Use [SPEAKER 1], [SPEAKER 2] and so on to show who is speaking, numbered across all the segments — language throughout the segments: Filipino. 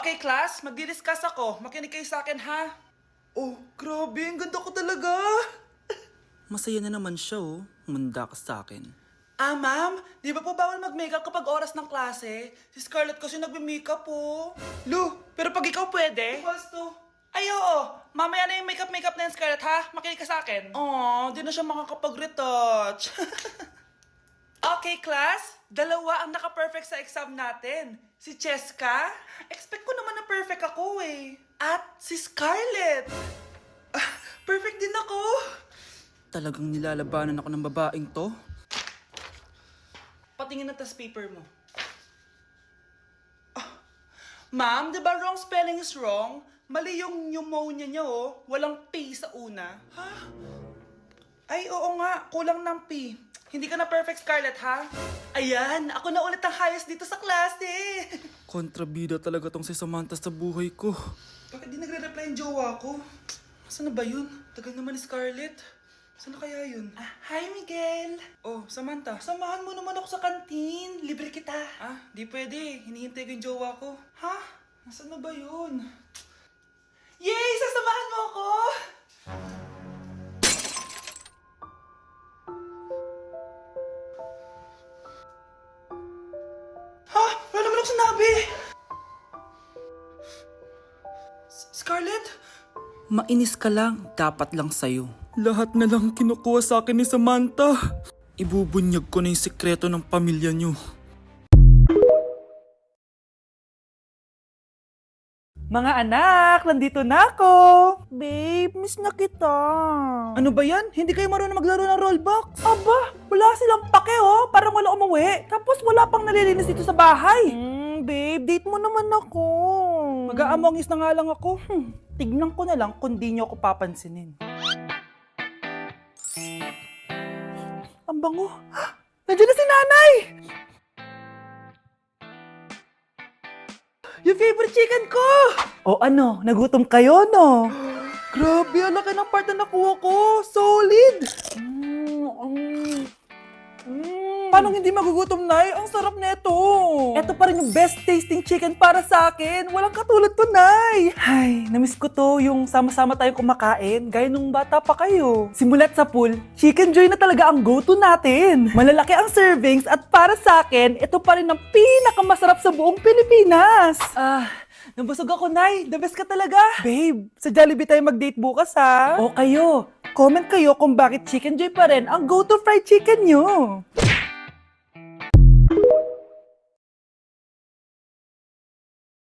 [SPEAKER 1] Okay, class, magdi-discuss ako. Makinig kayo sa akin, ha? Oh, grabe, ang ganda ko talaga.
[SPEAKER 2] Masaya na naman siya, oh. Humanda ka sa akin.
[SPEAKER 1] Ah, ma'am, di ba po bawal mag-makeup kapag oras ng klase? Si Scarlett kasi nagme-makeup po. Lu, pero pag ikaw pwede? Basto. Ay, oo. Mamaya na yung makeup na yung Scarlett, ha? Makinig ka sa akin. Oh, di na siya makakapag-retouch. Okay, class. Dalawa ang naka-perfect sa exam natin. Si Cheska. Expect ko naman na perfect ako eh. At si Scarlett. Perfect din ako.
[SPEAKER 2] Talagang nilalabanan ako ng babaeng to.
[SPEAKER 1] Patingin na test paper mo. Ma'am, di ba wrong spelling is wrong? Mali yung pneumonia niya, oh. Walang P sa una. Ha? Ay, oo nga. Kulang ng P. Hindi ka na perfect, Scarlett, ha? Ayan, ako na ulit ang highest dito sa klase.
[SPEAKER 2] Kontrabida talaga tong si Samantha sa buhay ko.
[SPEAKER 1] Bakit di nagre-reply yung jowa ko? Saan na ba yun? Tagal naman ni Scarlett. Saan na kaya yun? Hi, Miguel! Oh, Samantha, samahan mo naman ako sa kantin. Libre kita. Di pwede. Hinihintay ko yung jowa ko. Ha? Nasaan na ba yun? Yay! Sasamahan mo ako! Ha? Wala naman ako sinabi! Scarlett?
[SPEAKER 2] Mainis ka lang, dapat lang sa'yo. Lahat na lang kinukuha sa akin ni Samantha. Ibubunyag ko na yung sikreto ng pamilya niyo.
[SPEAKER 1] Mga anak, nandito na ako! Babe, miss na kita. Ano ba yan? Hindi kayo marunong maglaro ng rollbox? Aba, wala silang pake oh. Parang wala umuwi. Tapos wala pang nalilinis dito sa bahay. Babe, date mo naman ako. Mag-aamongis na nga lang ako. Tignan ko na lang kung di niyo ako papansinin. Ang bango. Nandiyan na si nanay! Yung favorite chicken ko! O ano, nagutom kayo, no? Grabe, ang laki ng part na nakuha ko. Solid! Paano hindi magugutom, Nay? Ang sarap nito. Ito pa rin yung best tasting chicken para sa akin. Walang katulad to, Nay. Ay, namiss ko to yung sama-sama tayong kumakain. Gaya nung bata pa kayo. Simulat sa pool, Chicken Joy na talaga ang go-to natin. Malalaki ang servings at para sa akin, ito pa rin ang pinakamasarap sa buong Pilipinas. Nabusog ako, Nay. The best ka talaga. Babe, sa Jollibee tayo mag-date bukas, ha? O kayo, comment kayo kung bakit Chicken Joy pa rin ang go-to fried chicken nyo.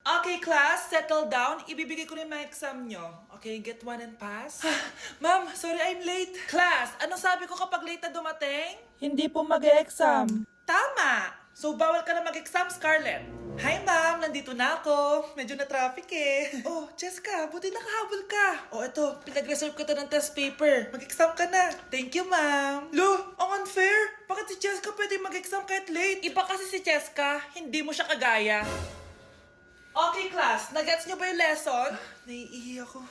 [SPEAKER 1] Okay, class, settle down. Ibibigay ko na yung mga exam nyo. Okay, get one and pass. Ma'am, sorry I'm late. Class, anong sabi ko kapag late na dumating? Hindi po mag-e-exam. Tama! So, bawal ka na mag-exam, Scarlett. Hi, ma'am. Nandito na ako. Medyo na-traffic eh. Oh, Cheska, buti nakahabol ka. Oh, eto, pinag-reserve ko to ng test paper. Mag-exam ka na. Thank you, ma'am. Lo, ang unfair. Bakit si Cheska pwede mag-exam kahit late? Iba kasi si Cheska, hindi mo siya kagaya. Okay, class. Nagets niyo ba yung lesson? Naiihi ako.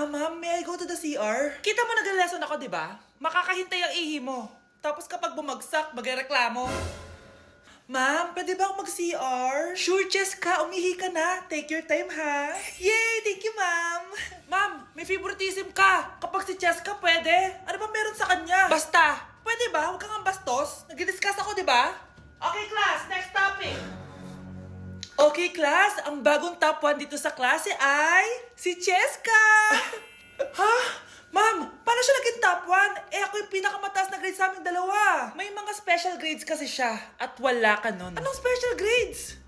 [SPEAKER 1] Ma'am, may I go to the CR? Kita mo nag-lesson ako, di ba? Makakahintay ang ihi mo. Tapos kapag bumagsak, magreklamo. Ma'am, pwede ba ako mag-CR? Sure, Cheska. Umihi ka na. Take your time, ha? Yay! Thank you, ma'am. Ma'am, may favoritism ka. Kapag si Cheska, pwede. Ano ba meron sa kanya? Basta. Pwede ba? Huwag kang bastos. Nag-discuss ako, di ba? Okay, class. Next topic. Okay, class. Ang bagong top 1 dito sa klase ay si Cheska. Ha? Ma'am, paano siya naging top 1? Ako yung pinakamataas na grade sa aming dalawa. May mga special grades kasi siya at wala ka nun. Anong special grades?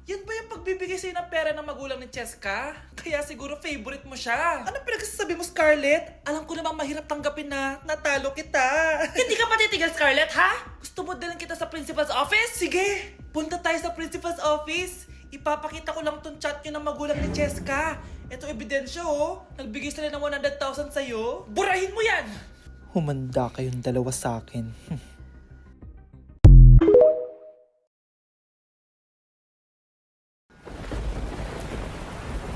[SPEAKER 1] Yan ba yung pagbibigay sa'yo ng pera ng magulang ni Cheska? Kaya siguro favorite mo siya. Ano pinagsasabi mo, Scarlett? Alam ko namang mahirap tanggapin na natalo kita. Hindi ka patitigil, Scarlett, ha? Gusto mo dalhin kita sa principal's office? Sige, punta tayo sa principal's office. Ipapakita ko lang tong chat nyo ng magulang ni Cheska. Ito ebidensya, oh. Nagbigay sila ng 100,000 sa'yo. Burahin mo yan!
[SPEAKER 3] Humanda kayong dalawa sa akin.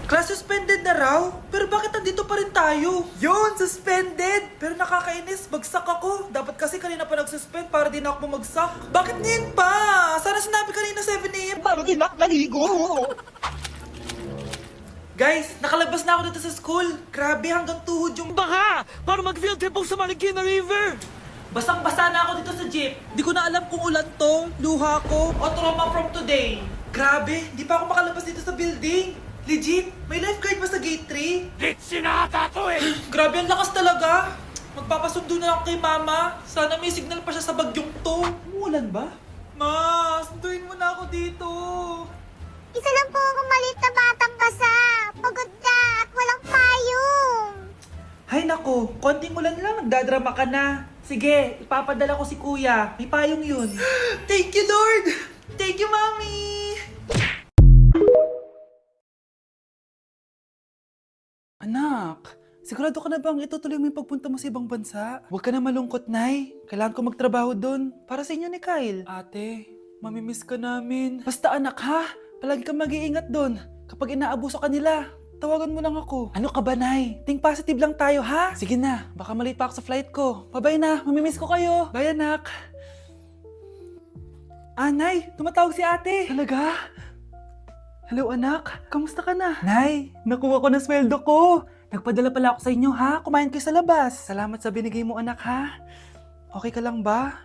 [SPEAKER 1] Class suspended na raw? Pero bakit nandito pa rin tayo? Yun, suspended! Pero nakakainis, bagsak ako. Dapat kasi kanina pa nag-suspend para di na ako bumagsak. Bakit ngayon pa? Sana sinabi kanina 7 AM.
[SPEAKER 4] Para di na naligo.
[SPEAKER 1] Guys, nakalabas na ako dito sa school. Grabe, hanggang tuhod yung
[SPEAKER 4] Baka! Para mag-field trip ako sa Marikina River!
[SPEAKER 1] basang-basa na ako dito sa jeep. Di ko na alam kung ulan to, luha ko, o trauma from today. Grabe, di pa ako makalabas dito sa building. Legit, may lifeguard ba sa gate 3?
[SPEAKER 4] Ditsi na ata to eh!
[SPEAKER 1] Grabe, ang lakas talaga. Magpapasundo na ako kay mama. Sana may signal pa siya sa bagyong to. Umuulan ba? Ma, sunduin mo na ako dito.
[SPEAKER 5] Isa lang po akong maliit na batang basa. Pagod na at walang payong.
[SPEAKER 1] Hay nako, konting ulan lang, nagdadrama ka na. Sige, ipapadala ko si kuya. May payong yun. Thank you, Lord! Thank you, Mommy! Anak, sigurado ka na bang itutuloy mo yung pagpunta mo sa ibang bansa? Huwag ka na malungkot, Nay. Kailangan ko magtrabaho doon. Para sa inyo ni Kyle. Ate, mamimiss ka namin. Basta anak ha, palagi ka mag-iingat doon. Kapag inaabuso ka nila, tawagan mo lang ako. Ano ka ba, Nay? Think positive lang tayo, ha? Sige na, baka malate pa ako sa flight ko. Bye-bye na, mamimiss ko kayo. Bye, anak. Nay, tumatawag si ate. Talaga? Hello, anak. Kamusta ka na? Nay, nakuha ko na sweldo ko. Nagpadala pala ako sa inyo, ha? Kumain kayo sa labas. Salamat sa binigay mo, anak, ha? Okay ka lang ba?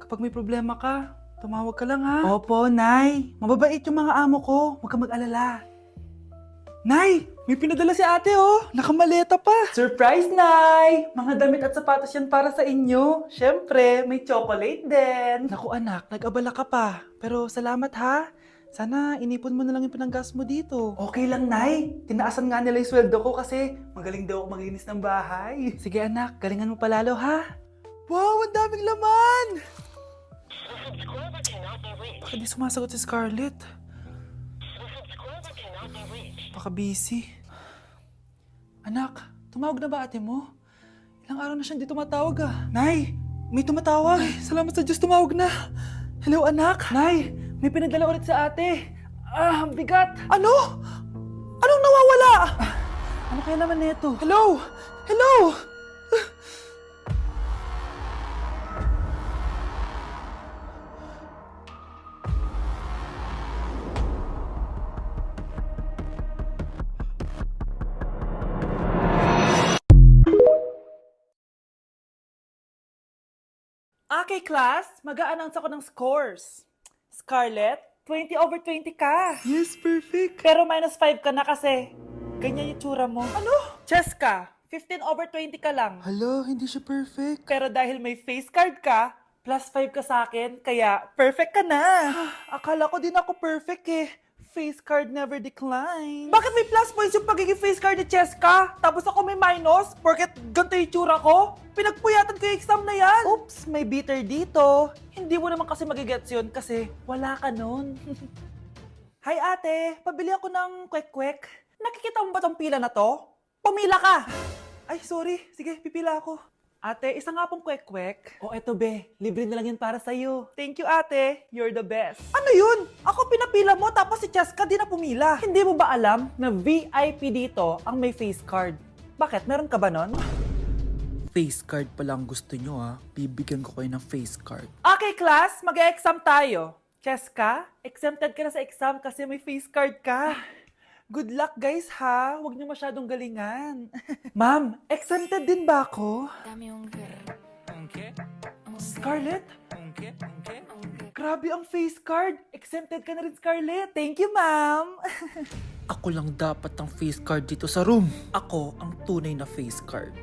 [SPEAKER 1] Kapag may problema ka, tumawag ka lang, ha? Opo, Nay. Mababait yung mga amo ko. Huwag ka mag-alala. Nay, may pinadala si ate, oh. Nakamaleta pa. Surprise, Nay! Mga damit at sapatos yan para sa inyo. Siyempre, may chocolate din. Naku, anak, nag-abala ka pa. Pero salamat, ha? Sana inipon mo na lang yung pinanggas mo dito. Okay lang, Nay. Tinaasan nga nila yung sweldo ko kasi magaling daw ako maglinis ng bahay. Sige, anak. Galingan mo palalo, ha? Wow, ang daming laman! Bakit di sumasagot si Scarlett? Baka busy. Anak, tumawag na ba ate mo? Ilang araw na siyang di tumatawag ah. Nay, may tumatawag. Ay, salamat sa Diyos, tumawag na. Hello anak. Nay, may pinadala ulit sa ate. Ang bigat. Ano? Anong nawawala? Ano kaya naman neto? Hello? Hello? Okay, class. Mag-a-announce ako ng scores. Scarlett, 20 over 20 ka. Yes, perfect. Pero minus 5 ka na kasi ganyan yung tsura mo. Ano? Cheska, 15 over 20 ka lang.
[SPEAKER 2] Hala, hindi siya perfect.
[SPEAKER 1] Pero dahil may face card ka, plus 5 ka sa akin, kaya perfect ka na. Akala ko din ako perfect eh. Face card never decline. Bakit may plus points yung pagiging face card ni Cheska? Tapos ako may minus? Porket ganito yung tsura ko? Pinagpuyatan ko yung exam na yan. Oops, may bitter dito. Hindi mo naman kasi magigets yun kasi wala ka nun. Hi ate, pabili ako ng kwek-kwek. Nakikita mo ba tong pila na to? Pumila ka! Ay, sorry. Sige, pipila ako. Ate, isa nga pong kwek-kwek. O eto be, libre na lang yun para sa'yo. Thank you ate, you're the best. Ano yun? Ako pinapila mo tapos si Cheska di na pumila. Hindi mo ba alam na VIP dito ang may face card? Bakit? Meron ka ba nun?
[SPEAKER 2] Face card pa lang gusto nyo ha. Bibigyan ko kayo ng face card.
[SPEAKER 1] Okay class, mag-exam tayo. Cheska, exempted ka na sa exam kasi may face card ka. Good luck guys ha, huwag niyo masyadong galingan. Ma'am, exempted din ba ako? Scarlett? Grabe ang face card. Exempted ka na rin, Scarlett. Thank you, ma'am.
[SPEAKER 2] Ako lang dapat ang face card dito sa room. Ako ang tunay na face card.